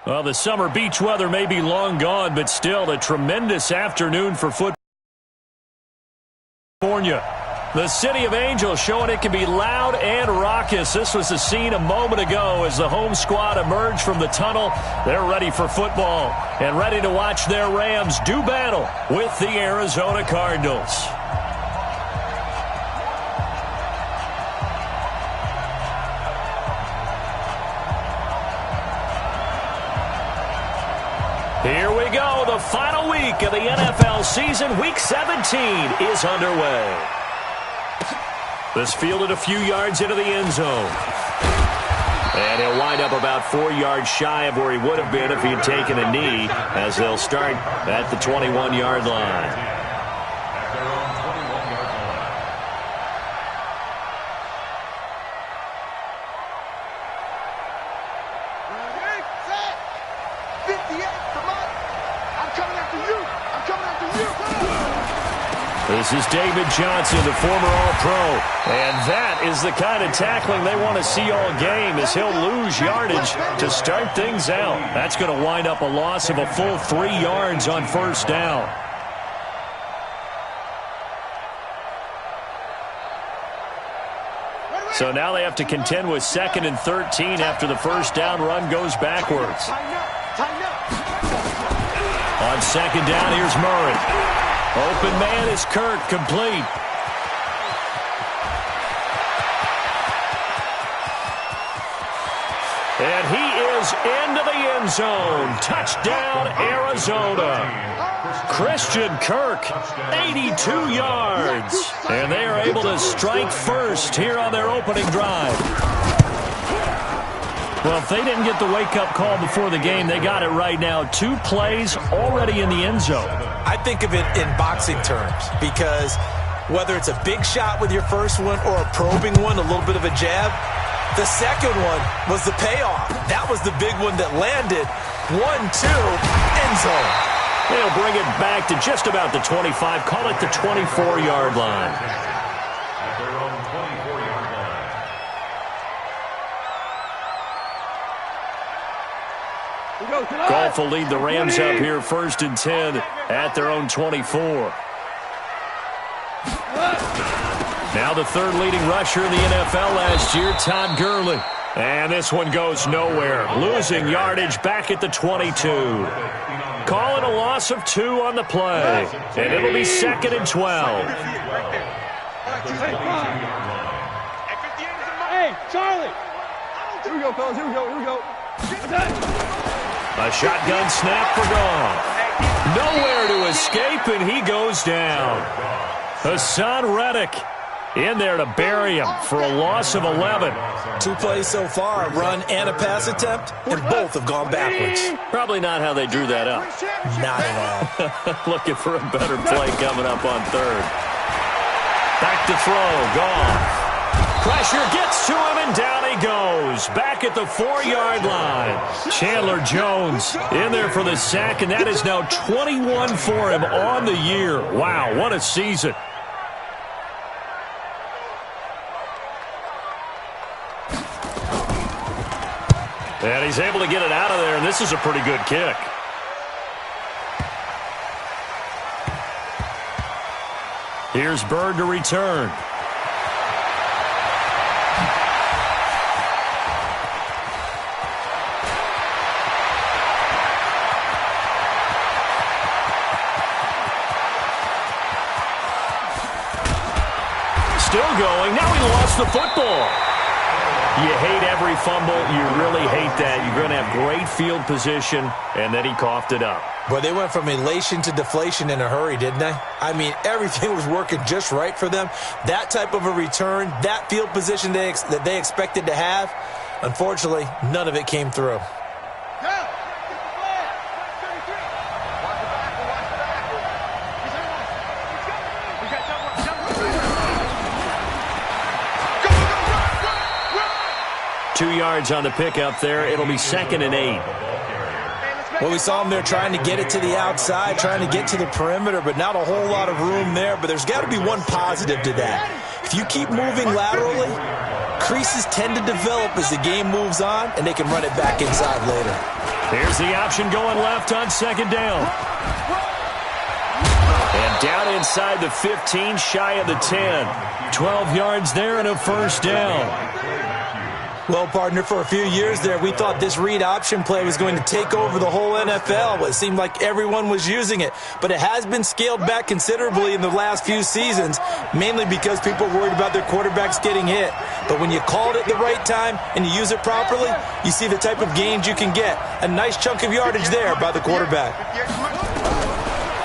Well, the summer beach weather may be long gone, but still a tremendous afternoon for football. The City of Angels showing it can be loud and raucous. This was the scene a moment ago as the home squad emerged from the tunnel. They're ready for football and ready to watch their Rams do battle with the Arizona Cardinals. Here we go. The final week of the NFL season. Week 17 is underway. This fielded a few yards into the end zone. And he'll wind up about 4 yards shy of where he would have been if he had taken a knee, as they'll start at the 21-yard line. This is David Johnson, the former All-Pro. And that is the kind of tackling they want to see all game, as he'll lose yardage to start things out. That's going to wind up a loss of a full 3 yards on first down. So now they have to contend with 2nd and 13 after the first down run goes backwards. On 2nd down, here's Murray. Open man is Kirk, complete. And he is into the end zone. Touchdown, Arizona. Christian Kirk, 82 yards. And they are able to strike first here on their opening drive. Well, if they didn't get the wake-up call before the game, they got it right now. 2 plays already in the end zone. I think of it in boxing terms, because whether it's a big shot with your first one or a probing one, a little bit of a jab, the second one was the payoff. That was the big one that landed. 1-2, end zone. They'll bring it back to just about the 25, call it the 24-yard line. Goff will lead the Rams up here 1st and 10 at their own 24. Now the 3rd leading rusher in the NFL last year, Todd Gurley. And this one goes nowhere. Losing yardage back at the 22. Calling a loss of 2 on the play. And it'll be 2nd and 12. Hey, Charlie! Here we go, fellas. Here we go. Here we go. A shotgun snap for Goff. Nowhere to escape, and he goes down. Hassan Reddick in there to bury him for a loss of 11. 2 plays so far, a run and a pass attempt, and both have gone backwards. Probably not how they drew that up. Not at all. Looking for a better play coming up on 3rd. Back to throw, Goff. Pressure gets to him, and down he goes. Back at the 4-yard line. Chandler Jones in there for the sack, and that is now 21 for him on the year. Wow, what a season. And he's able to get it out of there, and this is a pretty good kick. Here's Bird to return. Still going. Now he lost the football. You hate every fumble. You really hate that. You're going to have great field position, and then he coughed it up. But they went from elation to deflation in a hurry, didn't they? I mean, everything was working just right for them. That type of a return, that field position that they expected to have, unfortunately, none of it came through. 2 yards on the pickup there. It'll be 2nd and 8. Well, we saw him there trying to get it to the outside, trying to get to the perimeter, but not a whole lot of room there. But there's got to be one positive to that. If you keep moving laterally, creases tend to develop as the game moves on, and they can run it back inside later. Here's the option going left on second down. And down inside the 15, shy of the 10. 12 yards there and a first down. Well, partner, for a few years there, we thought this read option play was going to take over the whole NFL. It seemed like everyone was using it. But it has been scaled back considerably in the last few seasons, mainly because people are worried about their quarterbacks getting hit. But when you call it at the right time and you use it properly, you see the type of gains you can get. A nice chunk of yardage there by the quarterback.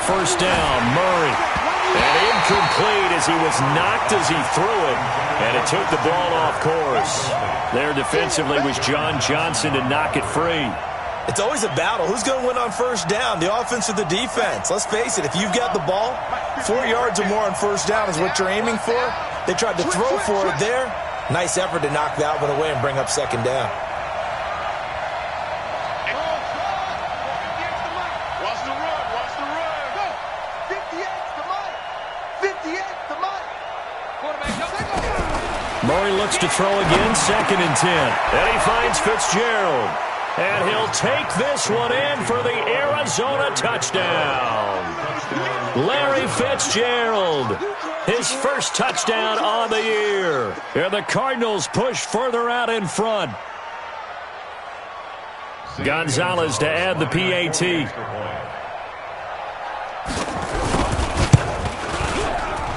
First down, Murray. And incomplete as he was knocked as he threw it. And it took the ball off course. There defensively was John Johnson to knock it free. It's always a battle. Who's going to win on first down, the offense or the defense? Let's face it, if you've got the ball, 4 yards or more on first down is what you're aiming for. They tried to throw for it there. Nice effort to knock that one away and bring up second down. Murray looks to throw again, 2nd and 10. And he finds Fitzgerald. And he'll take this one in for the Arizona touchdown. Larry Fitzgerald, his first touchdown on the year. And the Cardinals push further out in front. Gonzalez to add the PAT.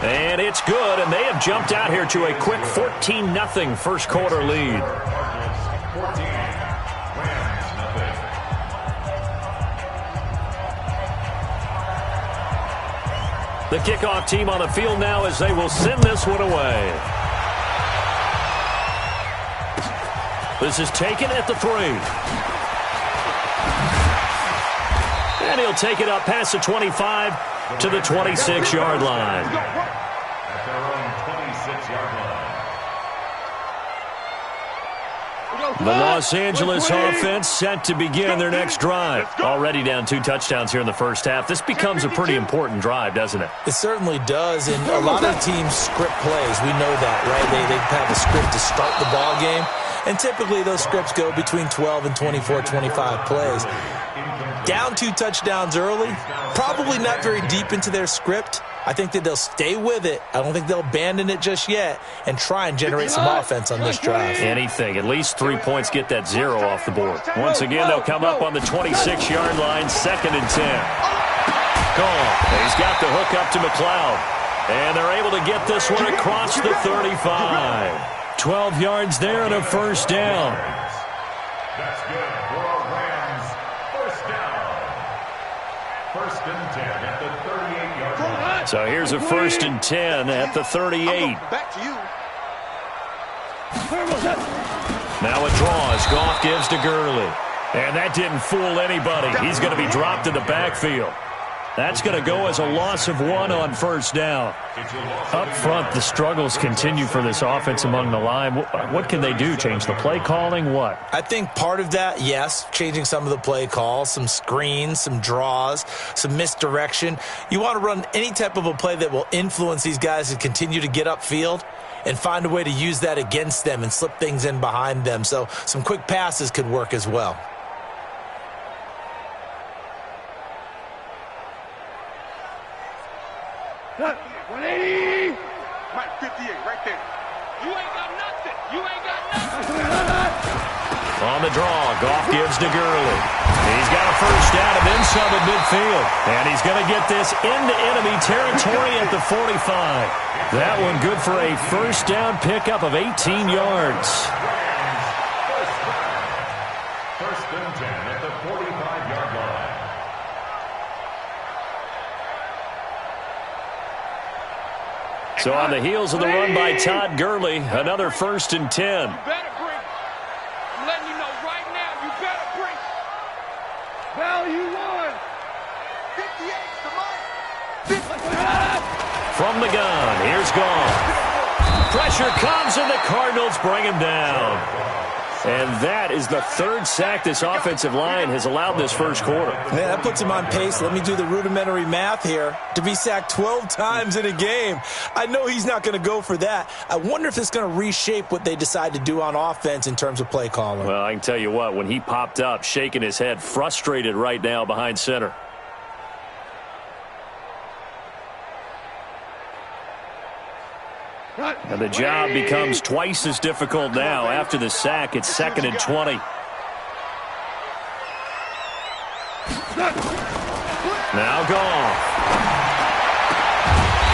And it's good, and they have jumped out here to a quick 14-0 first quarter lead. The kickoff team on the field now as they will send this one away. This is taken at the 3. And he'll take it up past the 25 to the 26-yard line. The Los Angeles offense set to begin their next drive. Already down 2 touchdowns here in the first half. This becomes a pretty important drive, doesn't it? It certainly does, and a lot of teams script plays. We know that, right? They have a script to start the ball game, and typically those scripts go between 12 and 24, 25 plays. Down 2 touchdowns early, probably not very deep into their script. I think that they'll stay with it. I don't think they'll abandon it just yet and try and generate some offense on this drive. Anything. At least 3 points get that 0 off the board. Once again, they'll come up on the 26-yard line, 2nd and 10. Gone. He's got the hook up to McLeod. And they're able to get this one across the 35. 12 yards there and a first down. That's good for a Rams first down. 1st and 10 at the 38-yard line. So here's a 1st and 10 at the 38. Back to you. Now it draws. Goff gives to Gurley. And that didn't fool anybody. He's going to be dropped in the backfield. That's going to go as a loss of 1 on first down. Up front, the struggles continue for this offense among the line. What can they do? Change the play calling? What? I think part of that, yes, changing some of the play calls, some screens, some draws, some misdirection. You want to run any type of a play that will influence these guys to continue to get upfield and find a way to use that against them and slip things in behind them. So some quick passes could work as well. Cut. 180. Mike 58, right there. You ain't got nothing. You ain't got nothing. On the draw, Goff gives to Gurley. He's got a first down and then some at midfield. And he's going to get this into enemy territory at the 45. That one good for a first down pickup of 18 yards. First and 10 at the 45-yard line. So on the heels of the run by Todd Gurley, another 1st and 10. You better bring it. I'm letting you know right now, you better bring it. Value 1. 58 to Mike. From the gun, here's Goff. Pressure comes and the Cardinals bring him down. And that is the third sack this offensive line has allowed this first quarter. Yeah, that puts him on pace. Let me do the rudimentary math here. To be sacked 12 times in a game. I know he's not going to go for that. I wonder if it's going to reshape what they decide to do on offense in terms of play calling. Well, I can tell you what, when he popped up, shaking his head, frustrated right now behind center. And the job becomes twice as difficult now. After the sack, it's 2nd and 20. Now gone.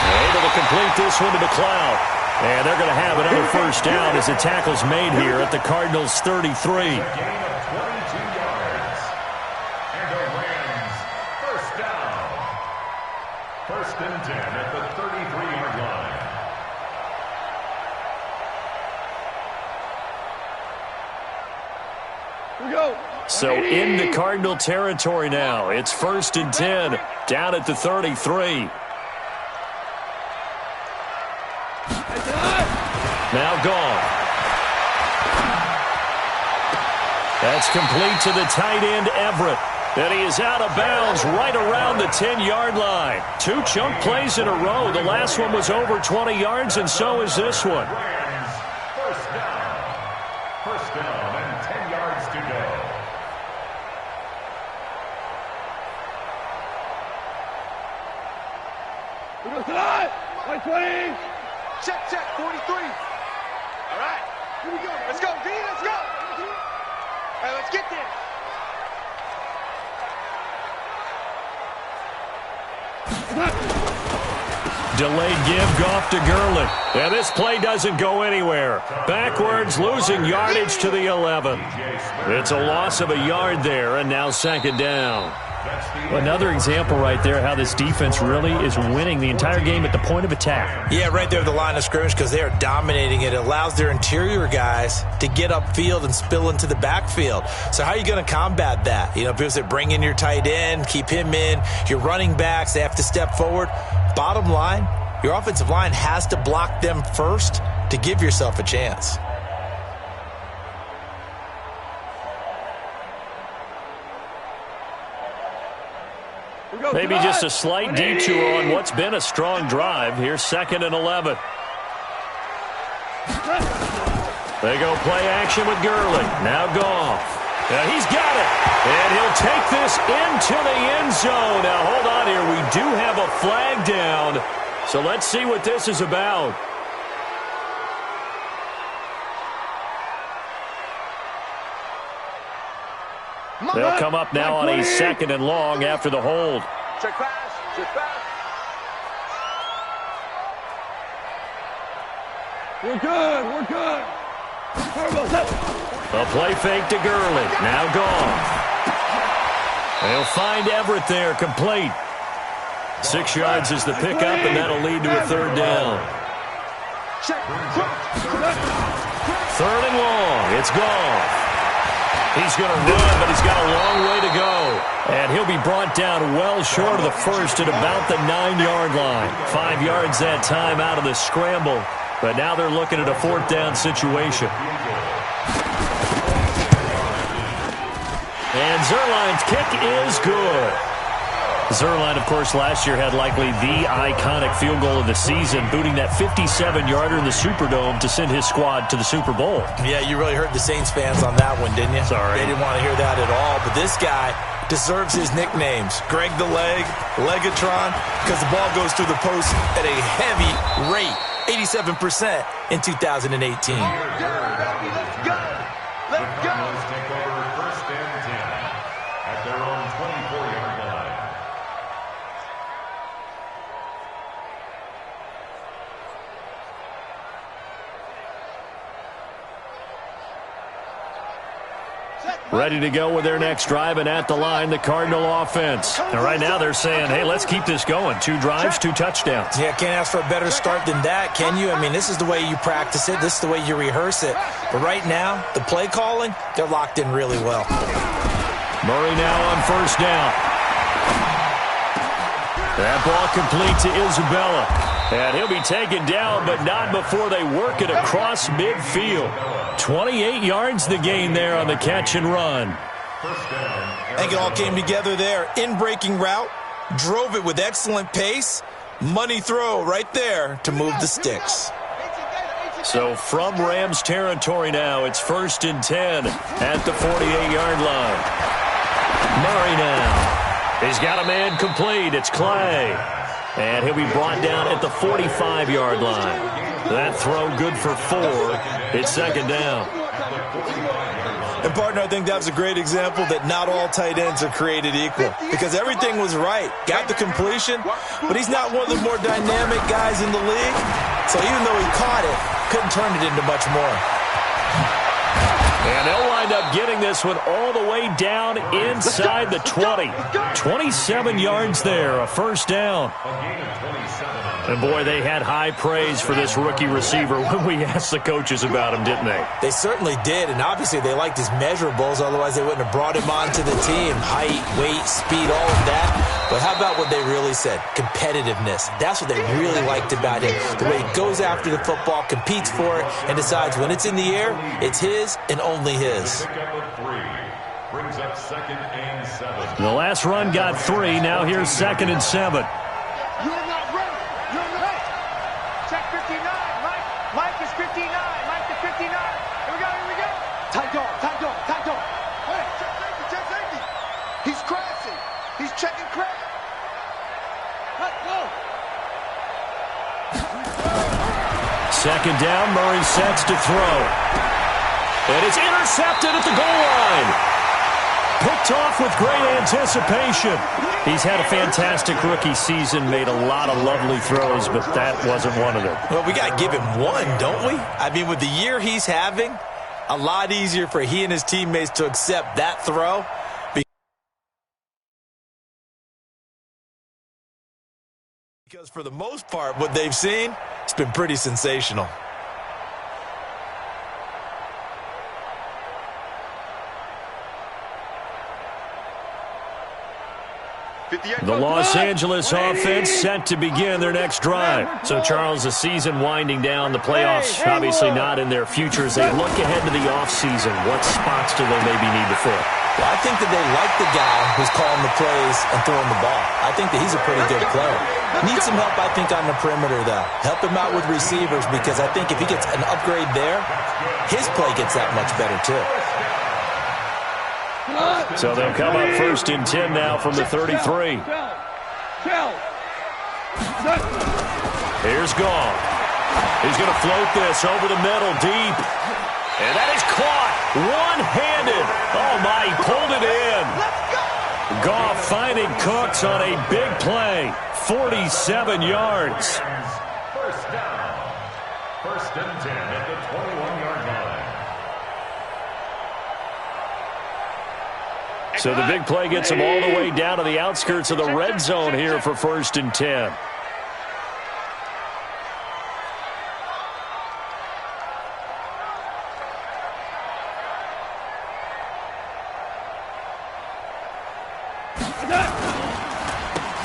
Able to complete this one to McLeod. And they're going to have another first down as the tackle's made here at the Cardinals' 33. A gain of 22 yards. And the Rams, first down. 1st and 10 at the 33-yard line. So into Cardinal territory now. It's 1st and 10 down at the 33. Now gone. That's complete to the tight end, Everett. And he is out of bounds right around the 10-yard line. 2 chunk plays in a row. The last one was over 20 yards, and so is this one. Rams, first down. First down and 10 yards to go. Check, 43. All right, here we go. Let's go, D, let's go. All right, let's get there. Delayed give, Goff to Gurley. And this play doesn't go anywhere. Backwards, losing yardage to the 11. It's a loss of a yard there, and now 2nd down. Another example right there how this defense really is winning the entire game at the point of attack. Yeah, right there at the line of scrimmage because they are dominating it. It allows their interior guys to get upfield and spill into the backfield. So how are you going to combat that? You know, because they bring in your tight end, keep him in. Your running backs, they have to step forward. Bottom line, your offensive line has to block them first to give yourself a chance. Maybe just a slight detour on what's been a strong drive. Here's 2nd and 11. They go play action with Gurley. Now Goff. He's got it. And he'll take this into the end zone. Now, hold on here. We do have a flag down. So let's see what this is about. They'll come up now on a 2nd and long after the hold. Check pass. We're good. A play fake to Gurley. Now gone. They'll find Everett there, complete. 6 yards is the pickup, and that'll lead to a 3rd down. 3rd and long. It's gone. He's going to run, but he's got a long way to go. And he'll be brought down well short of the first at about the 9-yard line. 5 yards that time out of the scramble. But now they're looking at a 4th down situation. And Zuerlein's kick is good. Zuerlein, of course, last year had likely the iconic field goal of the season, booting that 57-yarder in the Superdome to send his squad to the Super Bowl. Yeah, you really hurt the Saints fans on that one, didn't you? Sorry. They didn't want to hear that at all. But this guy deserves his nicknames. Greg the Leg, Legatron, because the ball goes through the post at a heavy rate, 87% in 2018. Let's go. Cardinals take over 1st and 10 at their own 24-yard line. Ready to go with their next drive, and at the line, the Cardinal offense. And right now they're saying, hey, let's keep this going. 2 drives, 2 touchdowns. Yeah, can't ask for a better start than that, can you? I mean, this is the way you practice it. This is the way you rehearse it. But right now, the play calling, they're locked in really well. Murray now on 1st down. That ball complete to Isabella. And he'll be taken down, but not before they work it across midfield. 28 yards the gain there on the catch and run. I think it all came together there. In-breaking route, drove it with excellent pace. Money throw right there to move the sticks. So from Rams territory now, it's 1st and 10 at the 48-yard line. Murray now. He's got a man complete. It's Clay. And he'll be brought down at the 45-yard line. That throw good for 4. It's 2nd down. And, partner, I think that was a great example that not all tight ends are created equal, because everything was right. Got the completion, but he's not one of the more dynamic guys in the league. So even though he caught it, couldn't turn it into much more. And they'll wind up getting this one all the way down inside the 20. 27 yards there, a 1st down. And, boy, they had high praise for this rookie receiver when we asked the coaches about him, didn't they? They certainly did, and obviously they liked his measurables, otherwise they wouldn't have brought him onto the team. Height, weight, speed, all of that. But how about what they really said? Competitiveness. That's what they really liked about him. The way he goes after the football, competes for it, and decides when it's in the air, it's his and only his. The last run got 3. Now here's 2nd and 7. You're not ready. You're not ready. Check 59. Mike is 59. Mike to 59. Here we go. Here we go. Tight dog. Tight dog. Tight dog. Hey, check safety. Check safety. He's crashing. He's checking crash. Let's go. 2nd down. Murray sets to throw. And it's intercepted at the goal line. Picked off with great anticipation. He's had a fantastic rookie season, made a lot of lovely throws, but that wasn't one of them. Well, we got to give him one, don't we? I mean, with the year he's having, a lot easier for he and his teammates to accept that throw. Because for the most part, what they've seen, it's been pretty sensational. The Los Angeles offense set to begin their next drive. So, Charles, the season winding down, the playoffs obviously not in their future. As they look ahead to the offseason, what spots do they maybe need to fill? Well, I think that they like the guy who's calling the plays and throwing the ball. I think that he's a pretty good player. Needs some help, I think, on the perimeter, though. Help him out with receivers, because I think if he gets an upgrade there, his play gets that much better, too. So they'll come up 1st and 10 now from the 33. Here's Gall. He's going to float this over the middle deep. And that is caught one-handed. Oh, my, he pulled it in. Goff finding Cooks on a big play. 47 yards. 1st down. 1st and 10 at the 21-yard line. So the big play gets them all the way down to the outskirts of the red zone here for 1st and 10.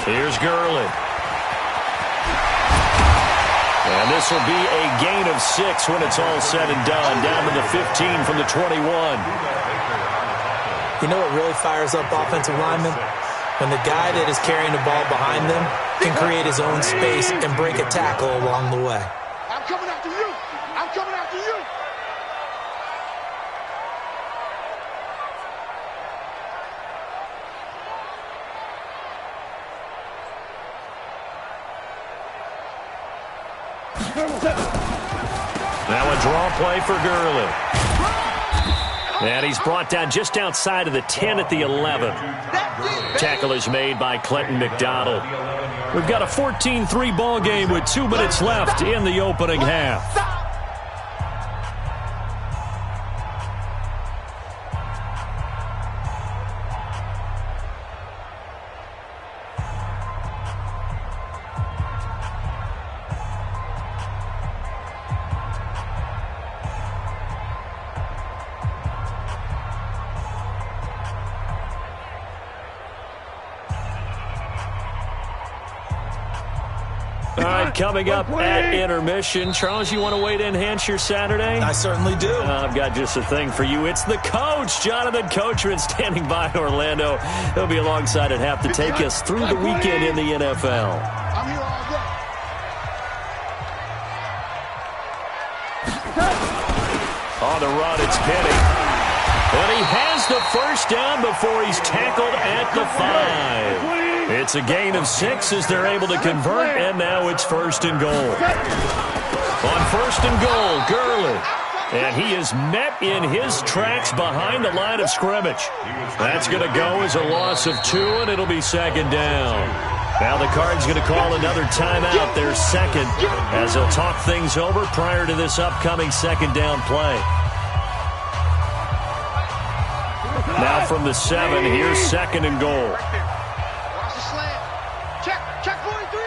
Here's Gurley. And this will be a gain of 6 when it's all said and done. Down to the 15 from the 21. You know what really fires up offensive linemen? When the guy that is carrying the ball behind them can create his own space and break a tackle along the way. I'm coming after you. I'm coming after you. Now a draw play for Gurley. And he's brought down just outside of the 10 at the 11. Tackle is made by Clinton McDonald. We've got a 14-3 ball game with 2 minutes left in the opening half. All right, coming up at intermission. Charles, you want to wait to enhance your Saturday? I certainly do. I've got just a thing for you. It's the coach, Jonathan Coachman, standing by in Orlando. He'll be alongside at half to take us through the weekend in the NFL. I'm here all day. On the run, it's Penny. And he has the first down before he's tackled at the 5. It's a gain of 6 as they're able to convert, and now it's 1st and goal. On 1st and goal, Gurley. And he is met in his tracks behind the line of scrimmage. That's going to go as a loss of 2, and it'll be 2nd down. Now the Cards going to call another timeout, their 2nd, as they'll talk things over prior to this upcoming 2nd down play. Now from the 7, here's 2nd and goal. Watch the slant. Check 43.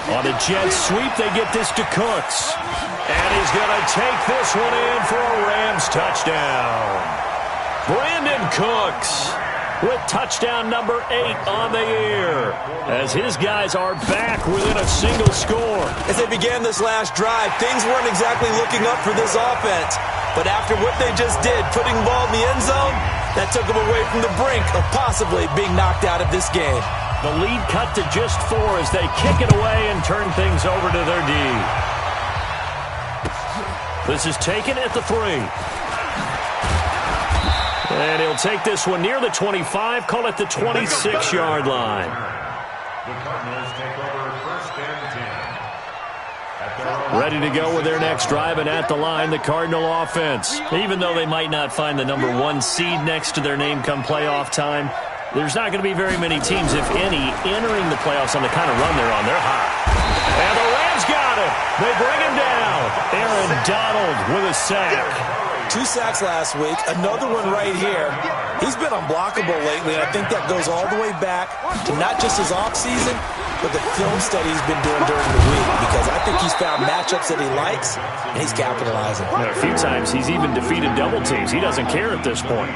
On a jet sweep, they get this to Cooks. And he's going to take this one in for a Rams touchdown. Brandon Cooks with touchdown number 8 on the year, as his guys are back within a single score. As they began this last drive, things weren't exactly looking up for this offense. But after what they just did, putting the ball in the end zone, that took them away from the brink of possibly being knocked out of this game. The lead cut to just 4 as they kick it away and turn things over to their D. This is taken at the 3. And he'll take this one near the 25, call it the 26-yard line. The Cardinals take over 1st and 10. Ready to go with their next drive, and at the line, the Cardinal offense. Even though they might not find the number 1 seed next to their name come playoff time, there's not going to be very many teams, if any, entering the playoffs on the kind of run they're on. They're hot. And the Rams got it. They bring him down. Aaron Donald with a sack. 2 sacks last week, another one right here. He's been unblockable lately, and I think that goes all the way back to not just his offseason, but the film study he's been doing during the week, because I think he's found matchups that he likes, and he's capitalizing. A few times he's even defeated double teams. He doesn't care at this point.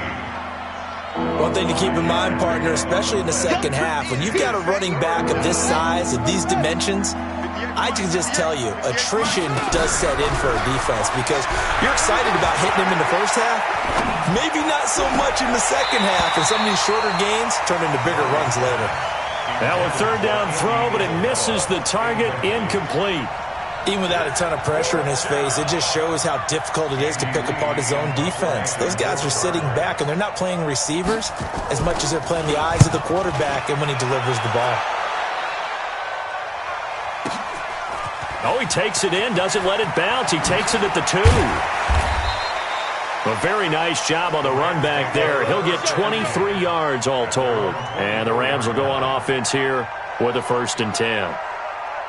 One thing to keep in mind, partner, especially in the second half, when you've got a running back of this size, of these dimensions, I can just tell you, attrition does set in for a defense, because you're excited about hitting him in the first half, maybe not so much in the second half, and some of these shorter gains turn into bigger runs later. Now a 3rd down throw, but it misses the target, incomplete. Even without a ton of pressure in his face, it just shows how difficult it is to pick apart his own defense. Those guys are sitting back, and they're not playing receivers as much as they're playing the eyes of the quarterback and when he delivers the ball. Oh, he takes it in, doesn't let it bounce. He takes it at the 2. A very nice job on the run back there. He'll get 23 yards all told. And the Rams will go on offense here with a 1st and 10.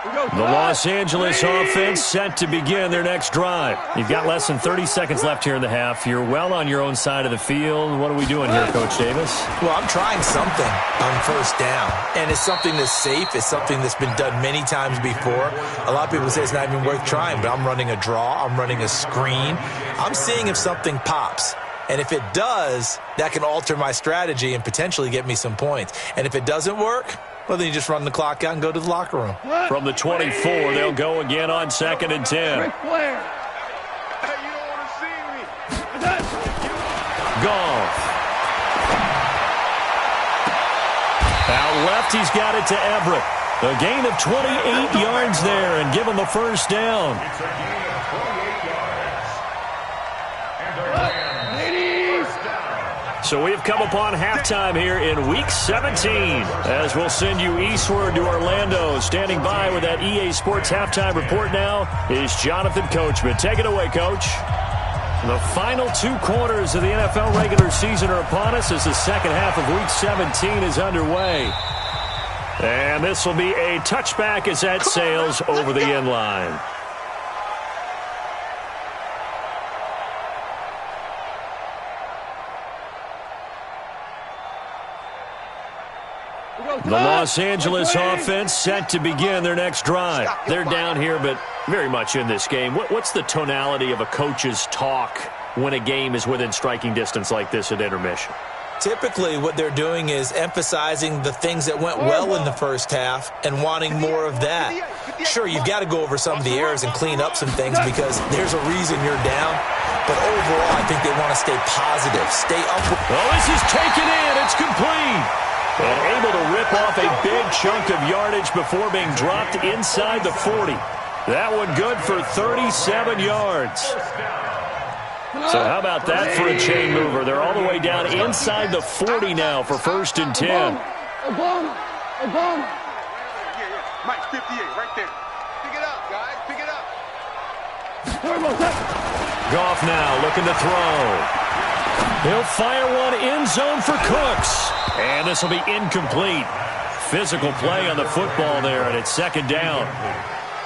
The Los Angeles offense set to begin their next drive. You've got less than 30 seconds left here in the half. You're well on your own side of the field. What are we doing here, Coach Davis? Well, I'm trying something on 1st down, and it's something that's safe. It's something that's been done many times before. A lot of people say it's not even worth trying, but I'm running a draw. I'm running a screen. I'm seeing if something pops. And if it does, that can alter my strategy and potentially get me some points. And if it doesn't work, well, then you just run the clock out and go to the locker room. From the 24, they'll go again on 2nd and 10. Hey, you don't want to see me. Goff. Out left, he's got it to Everett. A gain of 28 yards there, and give him a 1st down. It's a gain of 28 yards. And the Rams, 1st down. So we have come upon halftime here in Week 17, as we'll send you eastward to Orlando. Standing by with that EA Sports halftime report now is Jonathan Coachman. Take it away, Coach. The final 2 quarters of the NFL regular season are upon us as the second half of Week 17 is underway. And this will be a touchback as that sails over the end line. The Los Angeles offense set to begin their next drive. They're down here, but very much in this game. What's the tonality of a coach's talk when a game is within striking distance like this at intermission? Typically, what they're doing is emphasizing the things that went well in the first half and wanting more of that. Sure, you've got to go over some of the errors and clean up some things because there's a reason you're down. But overall, I think they want to stay positive, stay up. Oh, this is taken in. It's complete. And able to rip off a big chunk of yardage before being dropped inside the 40. That one good for 37 yards. So how about that for a chain mover? They're all the way down inside the 40 now for 1st and 10. Obama. Mike, 58, right there. Pick it up, guys. Pick it up. Goff now looking to throw. He'll fire one end zone for Cooks. And this will be incomplete. Physical play on the football there, and it's 2nd down.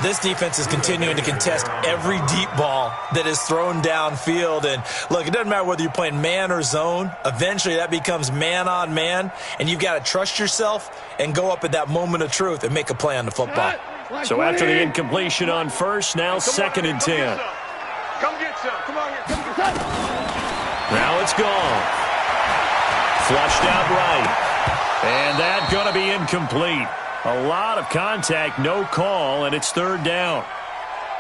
This defense is continuing to contest every deep ball that is thrown downfield. And, look, it doesn't matter whether you're playing man or zone. Eventually, that becomes man-on-man, and you've got to trust yourself and go up at that moment of truth and make a play on the football. So after the incompletion on first, now 2nd and 10. Come get some. Come on here. Come get some. Now it's gone. Flushed out right. And that's going to be incomplete. A lot of contact, no call, and it's 3rd down.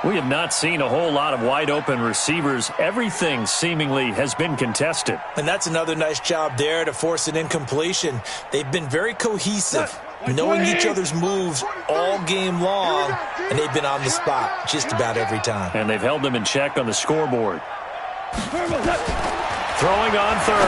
We have not seen a whole lot of wide-open receivers. Everything seemingly has been contested. And that's another nice job there to force an incompletion. They've been very cohesive, knowing each other's moves all game long, and they've been on the spot just about every time. And they've held them in check on the scoreboard. Throwing on 3rd.